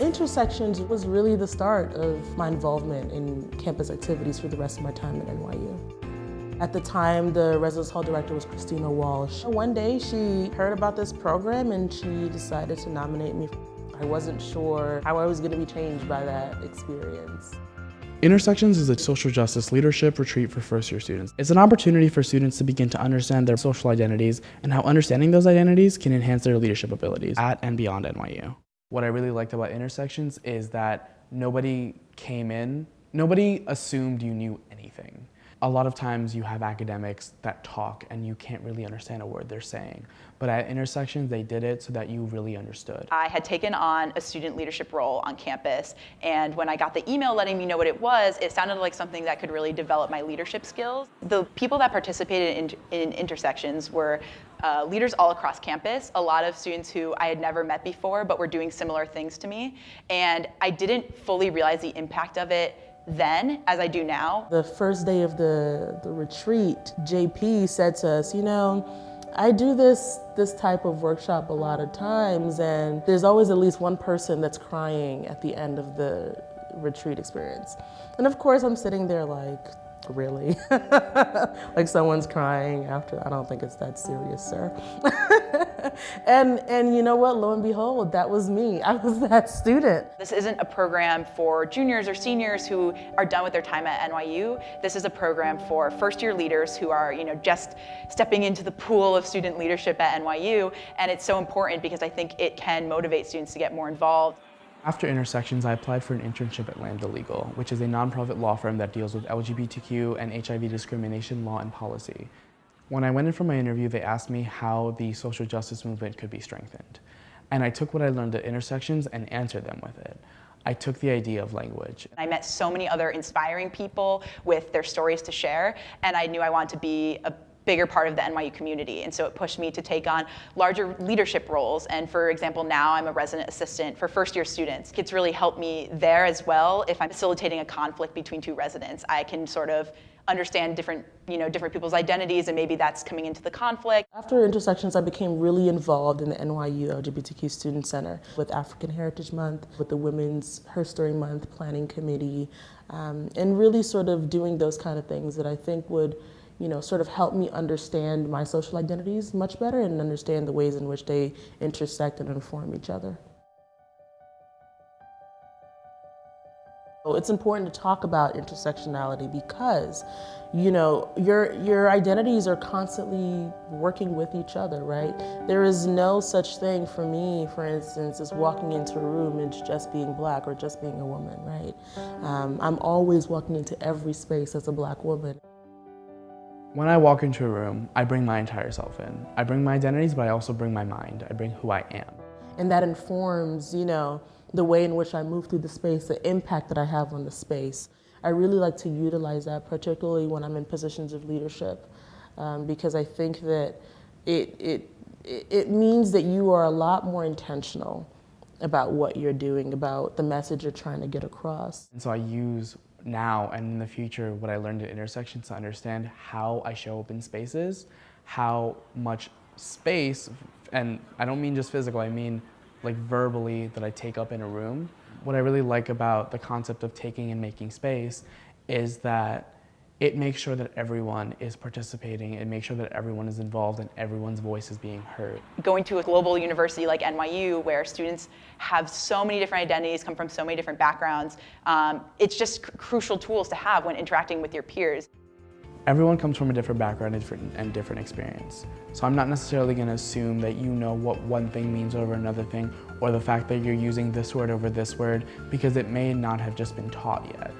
Intersections was really the start of my involvement in campus activities for the rest of my time at NYU. At the time, the residence hall director was Christina Walsh. One day, she heard about this program and she decided to nominate me. I wasn't sure how I was going to be changed by that experience. Intersections is a social justice leadership retreat for first-year students. It's an opportunity for students to begin to understand their social identities and how understanding those identities can enhance their leadership abilities at and beyond NYU. What I really liked about Intersections is that nobody assumed you knew anything. A lot of times you have academics that talk and you can't really understand a word they're saying. But at Intersections, they did it so that you really understood. I had taken on a student leadership role on campus, and when I got the email letting me know what it was, it sounded like something that could really develop my leadership skills. The people that participated in Intersections were leaders all across campus, a lot of students who I had never met before but were doing similar things to me, and I didn't fully realize the impact of it then as I do now. The first day of the retreat, JP said to us, I do this type of workshop a lot of times, and there's always at least one person that's crying at the end of the retreat experience. And of course I'm sitting there like, really? Like someone's crying after, I don't think it's that serious, sir. And you know what, lo and behold, that was me. I was that student. This isn't a program for juniors or seniors who are done with their time at NYU. This is a program for first-year leaders who are, just stepping into the pool of student leadership at NYU. And it's so important because I think it can motivate students to get more involved. After Intersections, I applied for an internship at Lambda Legal, which is a nonprofit law firm that deals with LGBTQ and HIV discrimination law and policy. When I went in for my interview, they asked me how the social justice movement could be strengthened. And I took what I learned at Intersections and answered them with it. I took the idea of language. I met so many other inspiring people with their stories to share, and I knew I wanted to be a bigger part of the NYU community, and so it pushed me to take on larger leadership roles. And for example, now I'm a resident assistant for first-year students. It's really helped me there as well. If I'm facilitating a conflict between two residents, I can sort of understand different people's identities, and maybe that's coming into the conflict. After Intersections, I became really involved in the NYU LGBTQ Student Center with African Heritage Month, with the Women's Her Story Month Planning Committee, and really sort of doing those kind of things that I think would sort of help me understand my social identities much better and understand the ways in which they intersect and inform each other. It's important to talk about intersectionality because, your identities are constantly working with each other, right? There is no such thing for me, for instance, as walking into a room and just being Black or just being a woman, right? I'm always walking into every space as a Black woman. When I walk into a room, I bring my entire self in. I bring my identities, but I also bring my mind. I bring who I am. And that informs, the way in which I move through the space, the impact that I have on the space. I really like to utilize that, particularly when I'm in positions of leadership, because I think that it means that you are a lot more intentional about what you're doing, about the message you're trying to get across. And so I use now and in the future what I learned at Intersections to understand how I show up in spaces, how much space, and I don't mean just physical, I mean like verbally, that I take up in a room. What I really like about the concept of taking and making space is that it makes sure that everyone is participating, it makes sure that everyone is involved and everyone's voice is being heard. Going to a global university like NYU, where students have so many different identities, come from so many different backgrounds, it's just crucial tools to have when interacting with your peers. Everyone comes from a different background and different experience. So I'm not necessarily going to assume that you know what one thing means over another thing, or the fact that you're using this word over this word, because it may not have just been taught yet.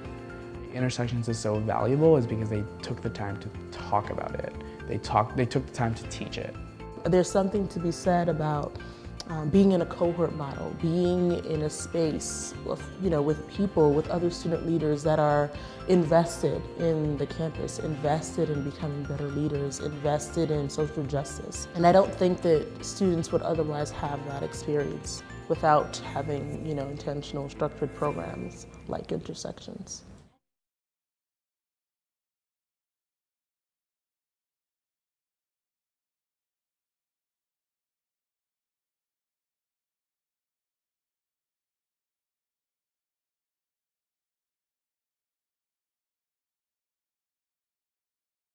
Intersections is so valuable is because they took the time to talk about it. They took the time to teach it. There's something to be said about being in a cohort model, being in a space with people, with other student leaders that are invested in the campus, invested in becoming better leaders, invested in social justice. And I don't think that students would otherwise have that experience without having intentional structured programs like Intersections.